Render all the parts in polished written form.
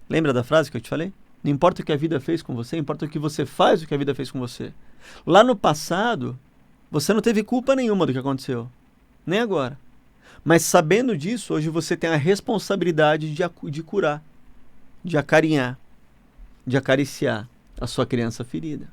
Lembra da frase que eu te falei? Não importa o que a vida fez com você, importa o que você faz o que a vida fez com você. Lá no passado, você não teve culpa nenhuma do que aconteceu. Nem agora. Mas sabendo disso, hoje você tem a responsabilidade de curar, de acarinhar, de acariciar a sua criança ferida.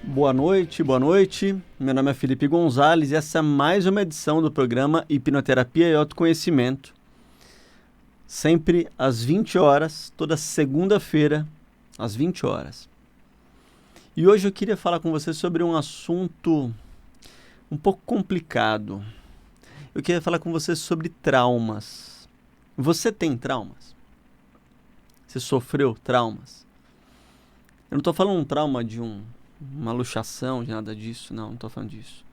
Boa noite, boa noite. Meu nome é Felipe Gonzalez e essa é mais uma edição do programa Hipnoterapia e Autoconhecimento. Sempre às 20 horas, toda segunda-feira, às 20 horas. E hoje eu queria falar com você sobre um assunto um pouco complicado. Eu queria falar com você sobre traumas. Você tem traumas? Você sofreu traumas? Eu não estou falando um trauma de uma luxação, de nada disso, não estou falando disso.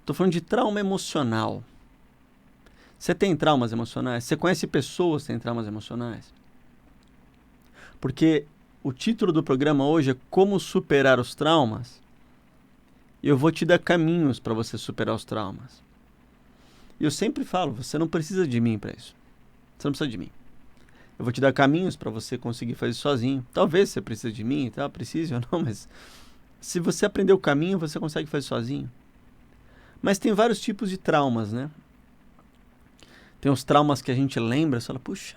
Estou falando de trauma emocional. Você tem traumas emocionais? Você conhece pessoas que têm traumas emocionais? Porque o título do programa hoje é Como Superar os Traumas. E eu vou te dar caminhos para você superar os traumas. E eu sempre falo, você não precisa de mim para isso. Você não precisa de mim. Eu vou te dar caminhos para você conseguir fazer sozinho. Talvez você precise de mim, tá? Precise ou não, mas se você aprender o caminho, você consegue fazer sozinho. Mas tem vários tipos de traumas, né? Tem os traumas que a gente lembra, você fala, puxa,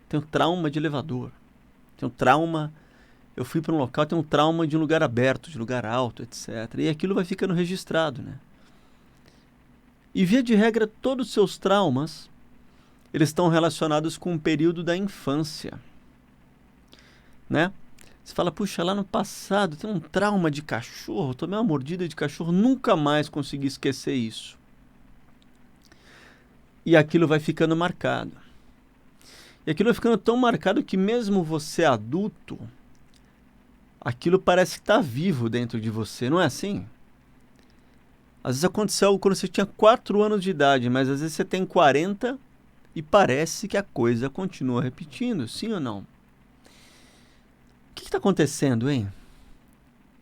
tem um trauma de elevador. Tem um trauma, eu fui para um local, tem um trauma de um lugar aberto, de lugar alto, etc. E aquilo vai ficando registrado, né? E via de regra, todos os seus traumas, eles estão relacionados com o período da infância, né? Você fala, puxa, lá no passado tem um trauma de cachorro, tomei uma mordida de cachorro, nunca mais consegui esquecer isso. E aquilo vai ficando marcado. E aquilo vai ficando tão marcado que mesmo você adulto, aquilo parece que está vivo dentro de você, não é assim? Às vezes aconteceu quando você tinha 4 anos de idade, mas às vezes você tem 40 e parece que a coisa continua repetindo, sim ou não? O que está acontecendo, hein?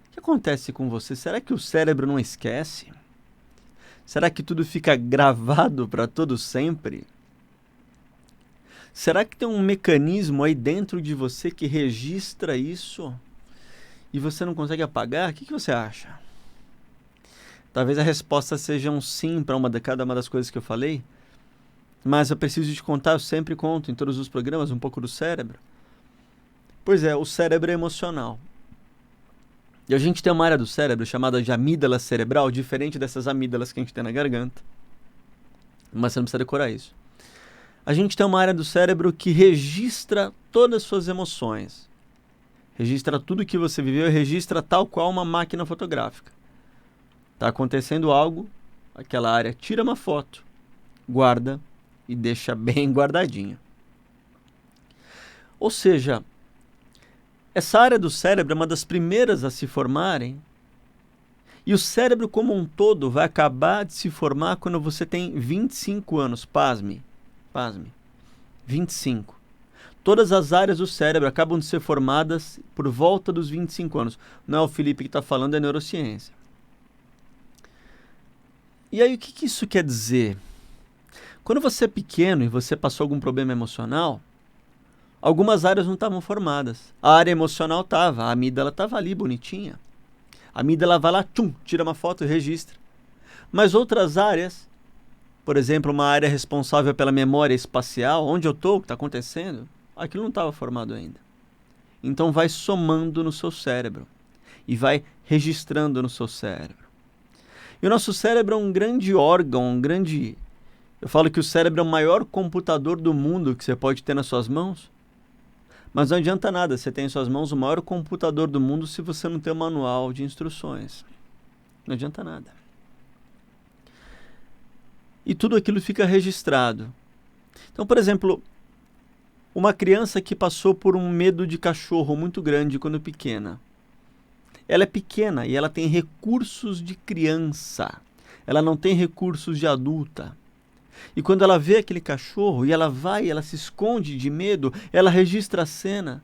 O que acontece com você? Será que o cérebro não esquece? Será que tudo fica gravado para todo sempre? Será que tem um mecanismo aí dentro de você que registra isso e você não consegue apagar? O que você acha? Talvez a resposta seja um sim para cada uma das coisas que eu falei, mas eu preciso te contar, eu sempre conto em todos os programas um pouco do cérebro. Pois é, o cérebro é emocional. E a gente tem uma área do cérebro chamada de amígdala cerebral, diferente dessas amígdalas que a gente tem na garganta. Mas você não precisa decorar isso. A gente tem uma área do cérebro que registra todas as suas emoções. Registra tudo que você viveu e registra tal qual uma máquina fotográfica. Está acontecendo algo, aquela área tira uma foto, guarda e deixa bem guardadinha. Ou seja, essa área do cérebro é uma das primeiras a se formarem e o cérebro como um todo vai acabar de se formar quando você tem 25 anos. Pasme, 25. Todas as áreas do cérebro acabam de ser formadas por volta dos 25 anos. Não é o Felipe que está falando, é neurociência. E aí o que isso quer dizer? Quando você é pequeno e você passou algum problema emocional, algumas áreas não estavam formadas. A área emocional estava, a amígdala estava ali, bonitinha. A amígdala vai lá, tira uma foto e registra. Mas outras áreas, por exemplo, uma área responsável pela memória espacial, onde eu estou, o que está acontecendo, aquilo não estava formado ainda. Então vai somando no seu cérebro e vai registrando no seu cérebro. E o nosso cérebro é um grande órgão, Eu falo que o cérebro é o maior computador do mundo que você pode ter nas suas mãos. Mas não adianta nada, você tem em suas mãos o maior computador do mundo se você não tem um manual de instruções. Não adianta nada. E tudo aquilo fica registrado. Então, por exemplo, uma criança que passou por um medo de cachorro muito grande quando pequena. Ela é pequena e ela tem recursos de criança. Ela não tem recursos de adulta. E quando ela vê aquele cachorro e ela vai, ela se esconde de medo, ela registra a cena.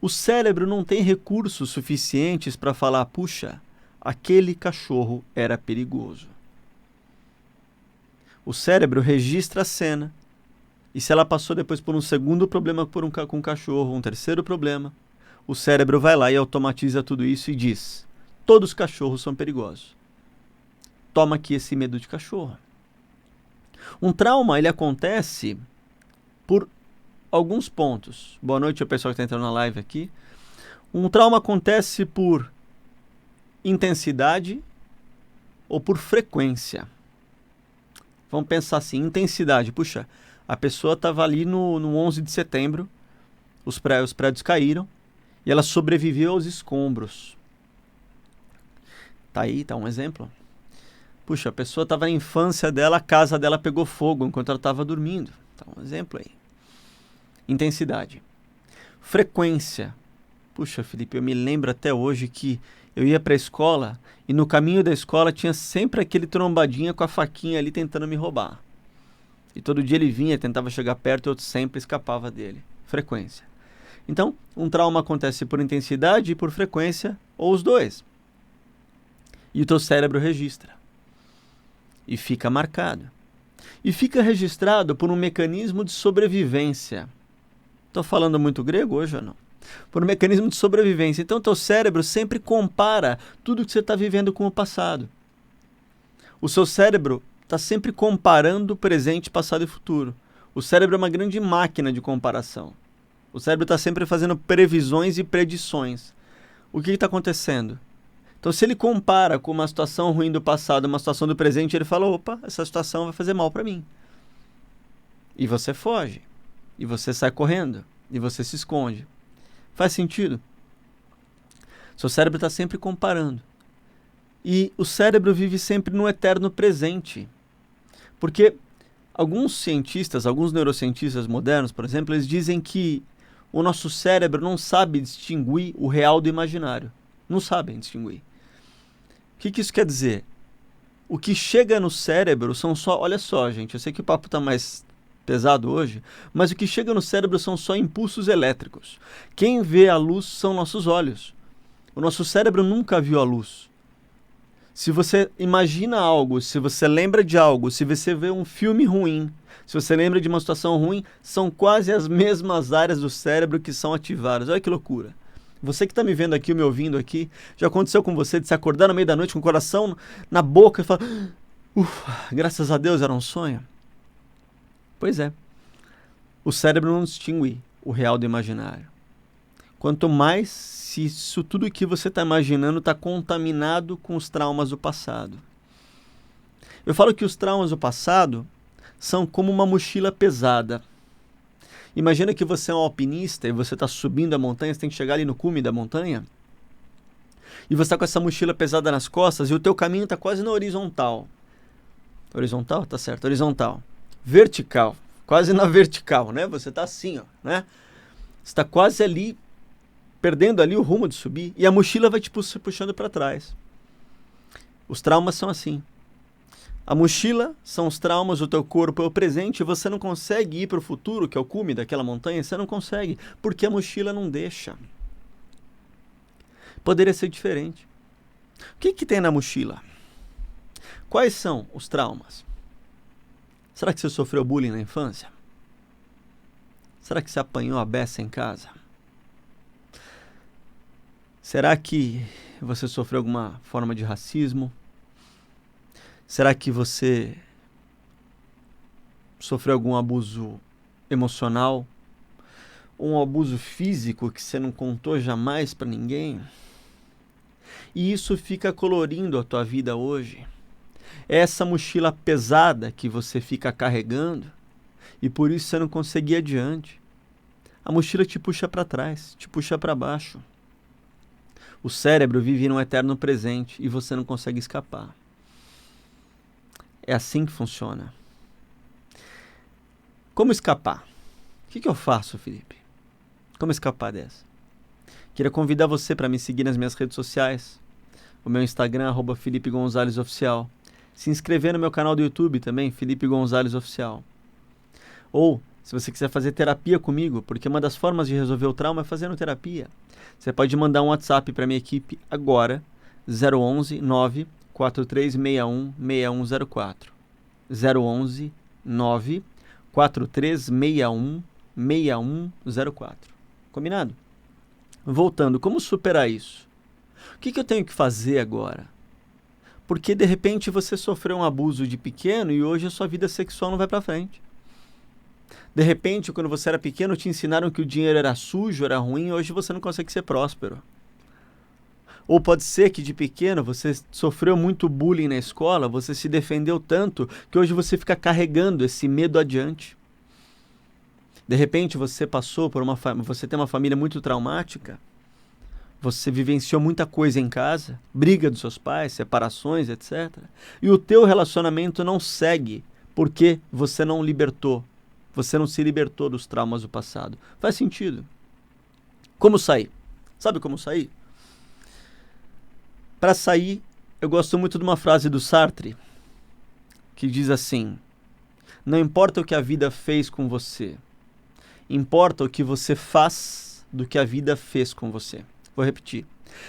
O cérebro não tem recursos suficientes para falar, puxa, aquele cachorro era perigoso. O cérebro registra a cena. E se ela passou depois por um segundo problema com um cachorro, um terceiro problema, o cérebro vai lá e automatiza tudo isso e diz, todos os cachorros são perigosos. Toma aqui esse medo de cachorro. Um trauma, ele acontece por alguns pontos. Boa noite ao pessoal que está entrando na live aqui. Um trauma acontece por intensidade ou por frequência. Vamos pensar assim, intensidade. Puxa, a pessoa estava ali no 11 de setembro, os prédios caíram e ela sobreviveu aos escombros. Tá aí, tá um exemplo. Puxa, a pessoa estava na infância dela, a casa dela pegou fogo enquanto ela estava dormindo. Tá um exemplo aí. Intensidade. Frequência. Puxa, Felipe, eu me lembro até hoje que eu ia para a escola e no caminho da escola tinha sempre aquele trombadinha com a faquinha ali tentando me roubar. E todo dia ele vinha, tentava chegar perto e eu sempre escapava dele. Frequência. Então, um trauma acontece por intensidade e por frequência, ou os dois. E o teu cérebro registra. E fica marcado. E fica registrado por um mecanismo de sobrevivência. Estou falando muito grego hoje ou não? Por um mecanismo de sobrevivência. Então, teu cérebro sempre compara tudo que você está vivendo com o passado. O seu cérebro está sempre comparando presente, passado e futuro. O cérebro é uma grande máquina de comparação. O cérebro está sempre fazendo previsões e predições. O que está acontecendo? Então, se ele compara com uma situação ruim do passado, uma situação do presente, ele fala, opa, essa situação vai fazer mal para mim. E você foge. E você sai correndo. E você se esconde. Faz sentido? Seu cérebro está sempre comparando. E o cérebro vive sempre no eterno presente. Porque alguns cientistas, alguns neurocientistas modernos, por exemplo, eles dizem que o nosso cérebro não sabe distinguir o real do imaginário. Não sabem distinguir. O que isso quer dizer? O que chega no cérebro são só... Olha só, gente, eu sei que o papo está mais pesado hoje, mas o que chega no cérebro são só impulsos elétricos. Quem vê a luz são nossos olhos. O nosso cérebro nunca viu a luz. Se você imagina algo, se você lembra de algo, se você vê um filme ruim, se você lembra de uma situação ruim, são quase as mesmas áreas do cérebro que são ativadas. Olha que loucura. Você que está me vendo aqui, me ouvindo aqui, já aconteceu com você de se acordar no meio da noite com o coração na boca e falar, ufa, graças a Deus era um sonho? Pois é. O cérebro não distingue o real do imaginário. Quanto mais se isso tudo que você está imaginando está contaminado com os traumas do passado. Eu falo que os traumas do passado são como uma mochila pesada. Imagina que você é um alpinista e você está subindo a montanha, você tem que chegar ali no cume da montanha, e você está com essa mochila pesada nas costas e o teu caminho está quase na horizontal. Horizontal? Tá certo, horizontal. Vertical, quase na vertical, né? Você está assim, ó, né? Você está quase ali, perdendo ali o rumo de subir, e a mochila vai te puxando para trás. Os traumas são assim. A mochila são os traumas, o teu corpo é o presente, e você não consegue ir para o futuro, que é o cume daquela montanha, você não consegue, porque a mochila não deixa. Poderia ser diferente. O que tem na mochila? Quais são os traumas? Será que você sofreu bullying na infância? Será que você apanhou a beça em casa? Será que você sofreu alguma forma de racismo? Será que você sofreu algum abuso emocional? Ou um abuso físico que você não contou jamais para ninguém? E isso fica colorindo a tua vida hoje. É essa mochila pesada que você fica carregando e por isso você não consegue ir adiante. A mochila te puxa para trás, te puxa para baixo. O cérebro vive num eterno presente e você não consegue escapar. É assim que funciona. Como escapar? O que eu faço, Felipe? Como escapar dessa? Queria convidar você para me seguir nas minhas redes sociais. O meu Instagram, @FelipeGonzalesOficial. Se inscrever no meu canal do YouTube também, Felipe Gonzalez Oficial. Ou, se você quiser fazer terapia comigo, porque uma das formas de resolver o trauma é fazendo terapia. Você pode mandar um WhatsApp para minha equipe agora, 011 94361 6104. 011 94361 6104. Combinado? Voltando, como superar isso? O que eu tenho que fazer agora? Porque de repente você sofreu um abuso de pequeno e hoje a sua vida sexual não vai para frente. De repente, quando você era pequeno, te ensinaram que o dinheiro era sujo, era ruim, e hoje você não consegue ser próspero. Ou pode ser que de pequeno você sofreu muito bullying na escola, você se defendeu tanto que hoje você fica carregando esse medo adiante. De repente você passou por você tem uma família muito traumática, você vivenciou muita coisa em casa, briga dos seus pais, separações, etc. E o teu relacionamento não segue porque você não libertou. Você não se libertou dos traumas do passado. Faz sentido. Como sair? Sabe como sair? Para sair, eu gosto muito de uma frase do Sartre, que diz assim: não importa o que a vida fez com você, importa o que você faz do que a vida fez com você. Vou repetir.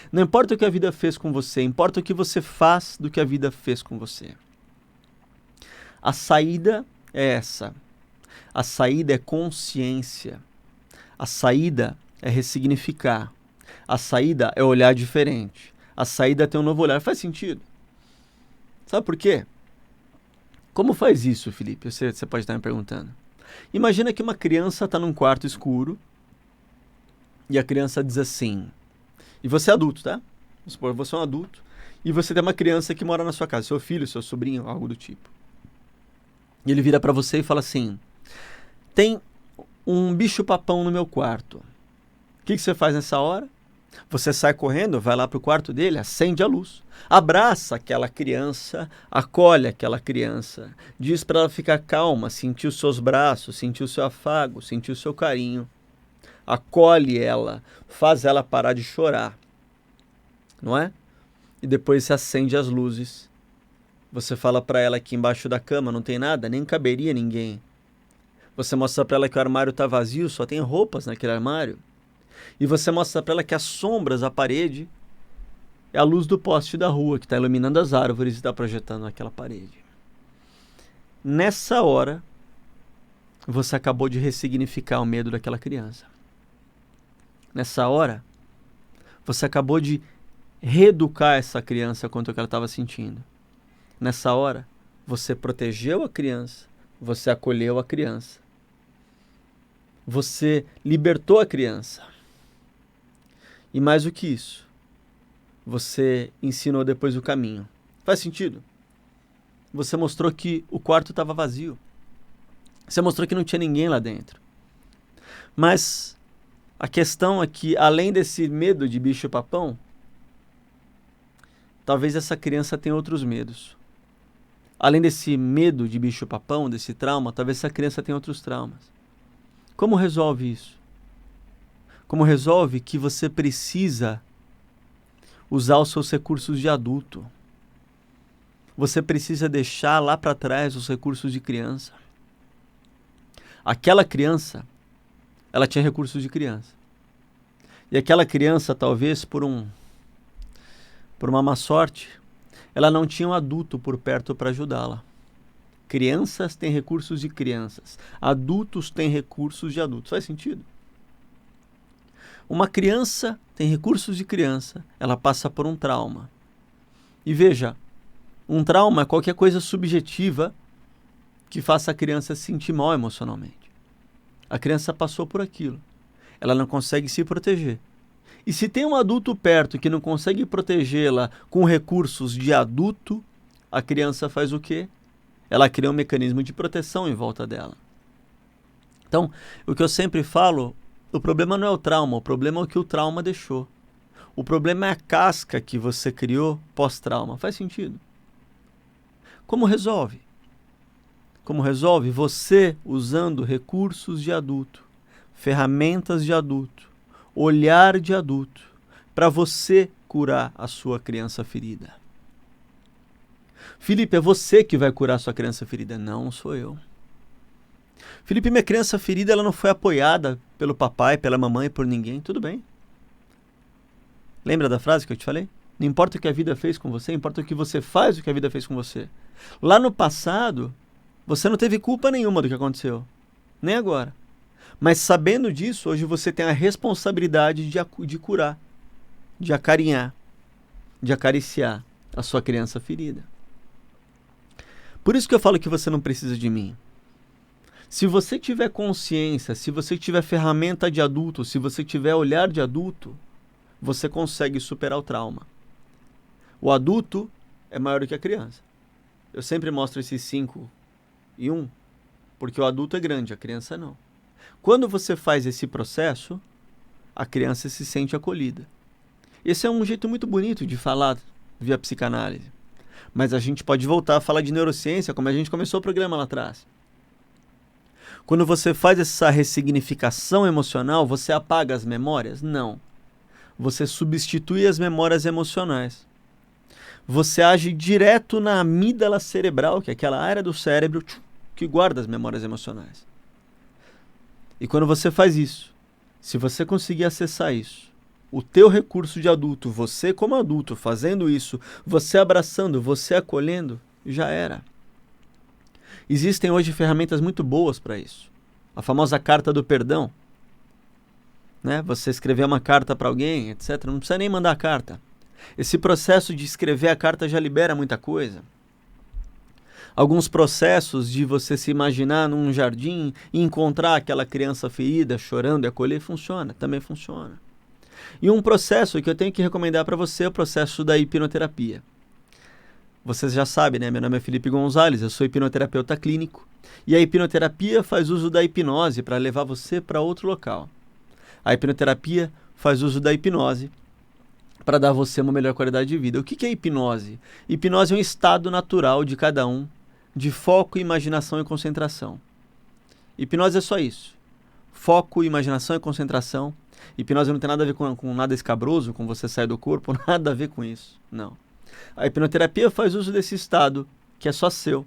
Não importa o que a vida fez com você, importa o que você faz do que a vida fez com você. A saída é essa. A saída é consciência. A saída é ressignificar. A saída é olhar diferente. A saída é ter um novo olhar. Faz sentido? Sabe por quê? Como faz isso, Felipe? Você pode estar me perguntando. Imagina que uma criança está num quarto escuro e a criança diz assim... E você é adulto, tá? Vamos supor, você é um adulto e você tem uma criança que mora na sua casa, seu filho, seu sobrinho, algo do tipo. E ele vira para você e fala assim: tem um bicho-papão no meu quarto. O que você faz nessa hora? Você sai correndo, vai lá pro quarto dele, acende a luz, abraça aquela criança, acolhe aquela criança, diz para ela ficar calma, sentir os seus braços, sentir o seu afago, sentir o seu carinho. Acolhe ela, faz ela parar de chorar, não é? E depois se acende as luzes. Você fala para ela que embaixo da cama não tem nada, nem caberia ninguém. Você mostra para ela que o armário está vazio, só tem roupas naquele armário. E você mostra para ela que as sombras, a parede, é a luz do poste da rua que está iluminando as árvores e está projetando naquela parede. Nessa hora, você acabou de ressignificar o medo daquela criança. Nessa hora, você acabou de reeducar essa criança quanto ao que ela estava sentindo. Nessa hora, você protegeu a criança, você acolheu a criança. Você libertou a criança. E mais do que isso, você ensinou depois o caminho. Faz sentido? Você mostrou que o quarto estava vazio. Você mostrou que não tinha ninguém lá dentro. Mas a questão é que, além desse medo de bicho-papão, talvez essa criança tenha outros medos. Além desse medo de bicho-papão, desse trauma, talvez essa criança tenha outros traumas. Como resolve isso? Como resolve que você precisa usar os seus recursos de adulto? Você precisa deixar lá para trás os recursos de criança. Aquela criança, ela tinha recursos de criança. E aquela criança, talvez por uma má sorte, ela não tinha um adulto por perto para ajudá-la. Crianças têm recursos de crianças. Adultos têm recursos de adultos. Faz sentido? Uma criança tem recursos de criança. Ela passa por um trauma. E veja, um trauma é qualquer coisa subjetiva que faça a criança se sentir mal emocionalmente. A criança passou por aquilo. Ela não consegue se proteger. E se tem um adulto perto que não consegue protegê-la com recursos de adulto, a criança faz o quê? Ela cria um mecanismo de proteção em volta dela. Então, o que eu sempre falo, o problema não é o trauma, o problema é o que o trauma deixou. O problema é a casca que você criou pós-trauma. Faz sentido? Como resolve? Como resolve? Você usando recursos de adulto, ferramentas de adulto, olhar de adulto, para você curar a sua criança ferida. Felipe, é você que vai curar sua criança ferida. Não, sou eu. Felipe, minha criança ferida, ela não foi apoiada pelo papai, pela mamãe, por ninguém. Tudo bem. Lembra da frase que eu te falei? Não importa o que a vida fez com você, importa o que você faz o que a vida fez com você. Lá no passado, você não teve culpa nenhuma do que aconteceu. Nem agora. Mas sabendo disso, hoje você tem a responsabilidade de curar, de acarinhar, de acariciar a sua criança ferida. Por isso que eu falo que você não precisa de mim. Se você tiver consciência, se você tiver ferramenta de adulto, se você tiver olhar de adulto, você consegue superar o trauma. O adulto é maior do que a criança. Eu sempre mostro esses 5 e 1, porque o adulto é grande, a criança não. Quando você faz esse processo, a criança se sente acolhida. Esse é um jeito muito bonito de falar via psicanálise. Mas a gente pode voltar a falar de neurociência, como a gente começou o programa lá atrás. Quando você faz essa ressignificação emocional, você apaga as memórias? Não. Você substitui as memórias emocionais. Você age direto na amígdala cerebral, que é aquela área do cérebro que guarda as memórias emocionais. E quando você faz isso, se você conseguir acessar isso, o teu recurso de adulto, você como adulto fazendo isso, você abraçando, você acolhendo, já era. Existem hoje ferramentas muito boas para isso. A famosa carta do perdão. Né? Você escrever uma carta para alguém, etc. Não precisa nem mandar a carta. Esse processo de escrever a carta já libera muita coisa. Alguns processos de você se imaginar num jardim e encontrar aquela criança ferida, chorando e acolher, funciona, também funciona. E um processo que eu tenho que recomendar para você é o processo da hipnoterapia. Vocês já sabem, né? Meu nome é Felipe Gonzalez, eu sou hipnoterapeuta clínico. E a hipnoterapia faz uso da hipnose para levar você para outro local. A hipnoterapia faz uso da hipnose para dar a você uma melhor qualidade de vida. O que é hipnose? Hipnose é um estado natural de cada um, de foco, imaginação e concentração. Hipnose é só isso. Foco, imaginação e concentração. Hipnose não tem nada a ver com nada escabroso, com você sair do corpo, nada a ver com isso. Não. A hipnoterapia faz uso desse estado, que é só seu,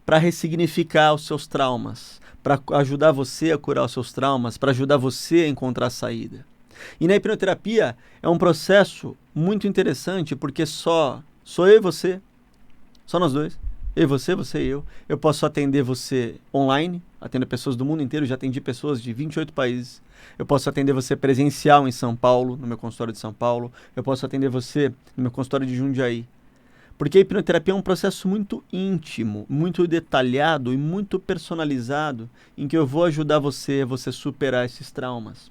para ressignificar os seus traumas, para ajudar você a curar os seus traumas, para ajudar você a encontrar a saída. E na hipnoterapia é um processo muito interessante, porque sou eu e você, só nós dois, eu e você e eu. Eu posso atender você online, atendo pessoas do mundo inteiro, já atendi pessoas de 28 países. Eu posso atender você presencial em São Paulo, no meu consultório de São Paulo. Eu posso atender você no meu consultório de Jundiaí. Porque a hipnoterapia é um processo muito íntimo, muito detalhado e muito personalizado, em que eu vou ajudar você a superar esses traumas.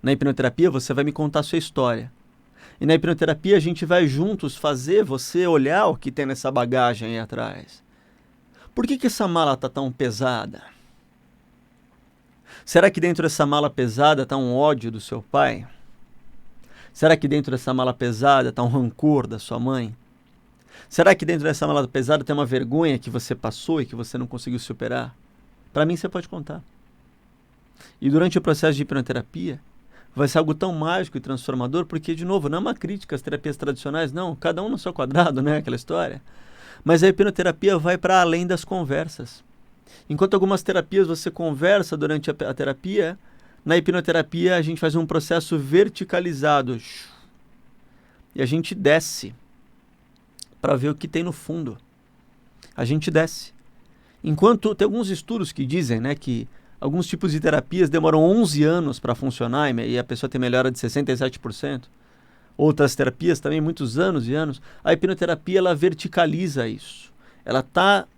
Na hipnoterapia você vai me contar a sua história. E na hipnoterapia a gente vai juntos fazer você olhar o que tem nessa bagagem aí atrás. Por que essa mala está tão pesada? Será que dentro dessa mala pesada está um ódio do seu pai? Será que dentro dessa mala pesada está um rancor da sua mãe? Será que dentro dessa mala pesada tem uma vergonha que você passou e que você não conseguiu superar? Para mim você pode contar. E durante o processo de hipnoterapia, vai ser algo tão mágico e transformador, porque, de novo, não é uma crítica às terapias tradicionais, não, cada um no seu quadrado, né, aquela história. Mas a hipnoterapia vai para além das conversas. Enquanto algumas terapias você conversa durante a terapia, na hipnoterapia a gente faz um processo verticalizado. E a gente desce para ver o que tem no fundo. A gente desce. Enquanto tem alguns estudos que dizem, né, que alguns tipos de terapias demoram 11 anos para funcionar e a pessoa tem melhora de 67%. Outras terapias também muitos anos e anos. A hipnoterapia ela verticaliza isso.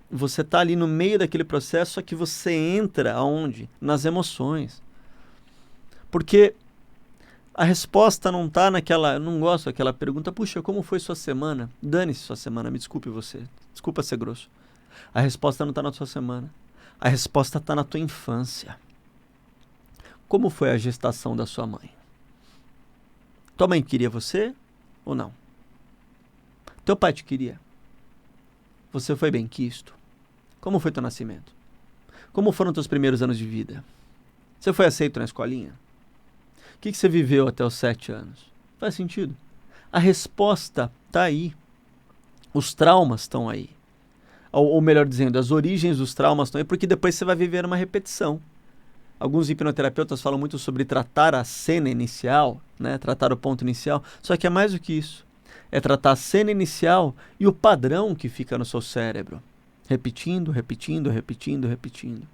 Você está ali no meio daquele processo, só que você entra aonde? Nas emoções. Porque a resposta não está naquela... Eu não gosto daquela pergunta, puxa, como foi sua semana? Dane-se sua semana, me desculpe você. Desculpa ser grosso. A resposta não está na sua semana. A resposta está na tua infância. Como foi a gestação da sua mãe? Tua mãe queria você ou não? Teu pai te queria? Você foi benquisto? Como foi teu nascimento? Como foram teus primeiros anos de vida? Você foi aceito na escolinha? O que você viveu até os 7 anos? Faz sentido? A resposta está aí. Os traumas estão aí. Ou melhor dizendo, as origens dos traumas estão aí, porque depois você vai viver uma repetição. Alguns hipnoterapeutas falam muito sobre tratar a cena inicial, né? Tratar o ponto inicial, só que é mais do que isso. É tratar a cena inicial e o padrão que fica no seu cérebro. Repetindo, repetindo, repetindo, repetindo.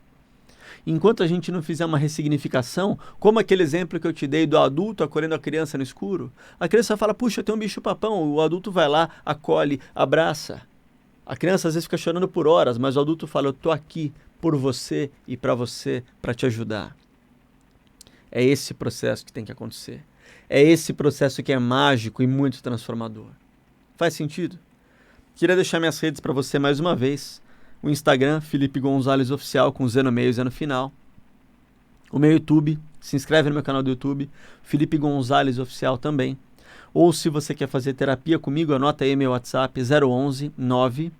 Enquanto a gente não fizer uma ressignificação, como aquele exemplo que eu te dei do adulto acolhendo a criança no escuro, a criança fala, puxa, tem um bicho-papão, o adulto vai lá, acolhe, abraça. A criança às vezes fica chorando por horas, mas o adulto fala, eu tô aqui por você e para te ajudar. É esse processo que tem que acontecer. É esse processo que é mágico e muito transformador. Faz sentido? Queria deixar minhas redes para você mais uma vez. O Instagram, Felipe Gonzalez Oficial, com Z no meio e Z no final. O meu YouTube, se inscreve no meu canal do YouTube, Felipe Gonzalez Oficial também. Ou se você quer fazer terapia comigo, anota aí meu WhatsApp, 011 9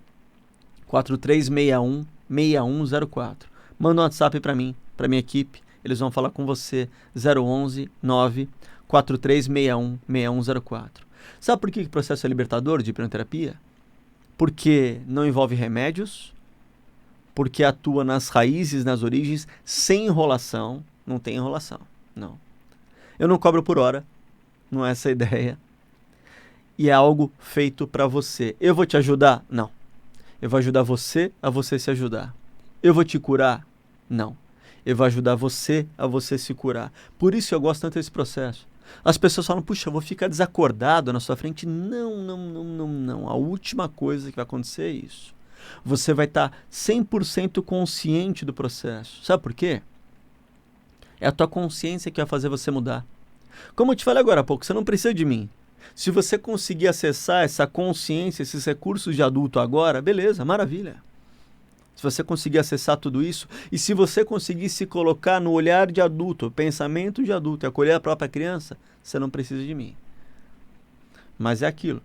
4361 6104. Manda um WhatsApp para mim, para minha equipe, eles vão falar com você, 011 9 4361 6104. Sabe por que o processo é libertador de hipnoterapia? Porque não envolve remédios, porque atua nas raízes, nas origens, sem enrolação. Não tem enrolação, não. Eu não cobro por hora, não é essa a ideia. E é algo feito para você. Eu vou te ajudar? Não. Eu vou ajudar você a você se ajudar. Eu vou te curar? Não. Eu vou ajudar você a você se curar. Por isso eu gosto tanto desse processo. As pessoas falam, puxa, eu vou ficar desacordado na sua frente. Não, não, não, não, não. A última coisa que vai acontecer é isso. Você vai estar 100% consciente do processo. Sabe por quê? É a tua consciência que vai fazer você mudar. Como eu te falei agora há pouco, você não precisa de mim. Se você conseguir acessar essa consciência, esses recursos de adulto agora, beleza, maravilha. Se você conseguir acessar tudo isso, e se você conseguir se colocar no olhar de adulto, pensamento de adulto, e acolher a própria criança, você não precisa de mim. Mas é aquilo.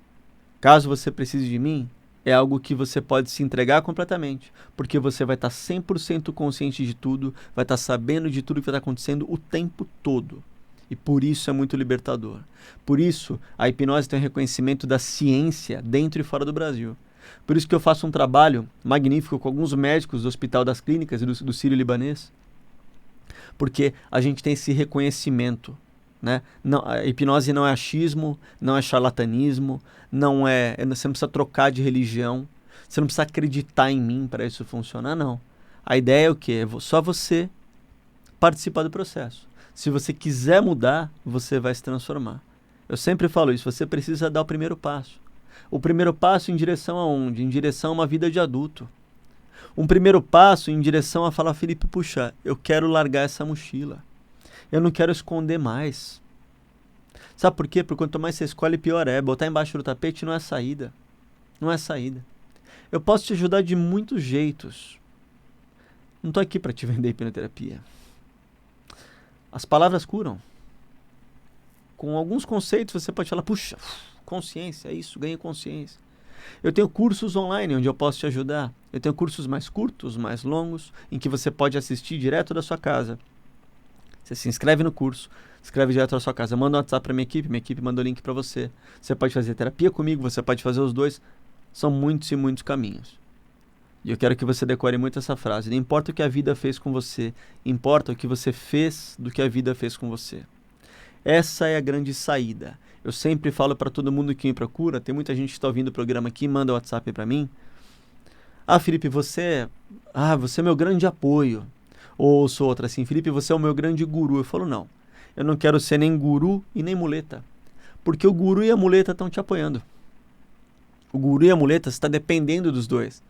Caso você precise de mim, é algo que você pode se entregar completamente, porque você vai estar 100% consciente de tudo, vai estar sabendo de tudo que está acontecendo o tempo todo. E por isso é muito libertador. Por isso, a hipnose tem um reconhecimento da ciência dentro e fora do Brasil. Por isso que eu faço um trabalho magnífico com alguns médicos do Hospital das Clínicas e do Sírio-Libanês, porque a gente tem esse reconhecimento, né? Não, a hipnose não é achismo, não é charlatanismo, você não precisa trocar de religião, você não precisa acreditar em mim para isso funcionar, não. A ideia é o quê? É só você participar do processo. Se você quiser mudar, você vai se transformar. Eu sempre falo isso, você precisa dar o primeiro passo. O primeiro passo em direção aonde? Em direção a uma vida de adulto. Um primeiro passo em direção a falar, Felipe, puxa, eu quero largar essa mochila. Eu não quero esconder mais. Sabe por quê? Porque quanto mais você escolhe, pior é. Botar embaixo do tapete não é saída. Não é saída. Eu posso te ajudar de muitos jeitos. Não estou aqui para te vender hipnoterapia. As palavras curam. Com alguns conceitos você pode falar, puxa, consciência, é isso, ganhe consciência. Eu tenho cursos online onde eu posso te ajudar. Eu tenho cursos mais curtos, mais longos, em que você pode assistir direto da sua casa. Você se inscreve no curso, escreve direto da sua casa, manda um WhatsApp para minha equipe manda o link para você. Você pode fazer terapia comigo, você pode fazer os dois. São muitos e muitos caminhos. E eu quero que você decore muito essa frase. Não importa o que a vida fez com você, importa o que você fez do que a vida fez com você. Essa é a grande saída. Eu sempre falo para todo mundo que me procura, tem muita gente que está ouvindo o programa aqui, manda o WhatsApp para mim. Ah, Felipe, você é meu grande apoio. Ou sou outra assim, Felipe, você é o meu grande guru. Eu falo, não, eu não quero ser nem guru e nem muleta. Porque o guru e a muleta estão te apoiando. O guru e a muleta, você está dependendo dos dois.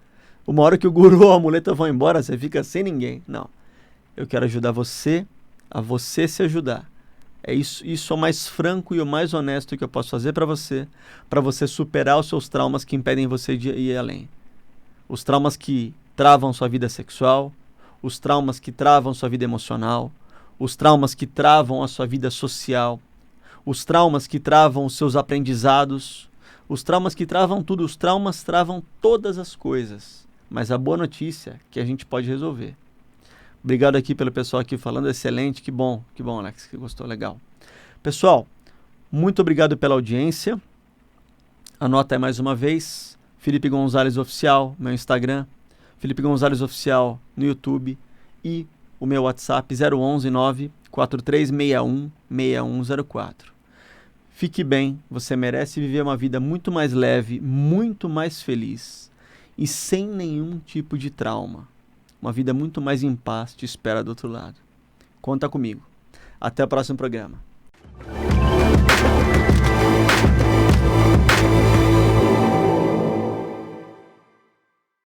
Uma hora que o guru ou a muleta vão embora, você fica sem ninguém. Não, eu quero ajudar você a você se ajudar. É isso é o mais franco e o mais honesto que eu posso fazer para você superar os seus traumas que impedem você de ir além. Os traumas que travam sua vida sexual, os traumas que travam sua vida emocional, os traumas que travam a sua vida social, os traumas que travam os seus aprendizados, os traumas que travam tudo, os traumas travam todas as coisas. Mas a boa notícia é que a gente pode resolver. Obrigado aqui pelo pessoal aqui falando, excelente, que bom, Alex, que gostou, legal. Pessoal, muito obrigado pela audiência. Anota aí mais uma vez, Felipe Gonzalez Oficial, meu Instagram, Felipe Gonzalez Oficial no YouTube e o meu WhatsApp 011 94361 6104. Fique bem, você merece viver uma vida muito mais leve, muito mais feliz e sem nenhum tipo de trauma. Uma vida muito mais em paz te espera do outro lado. Conta comigo. Até o próximo programa.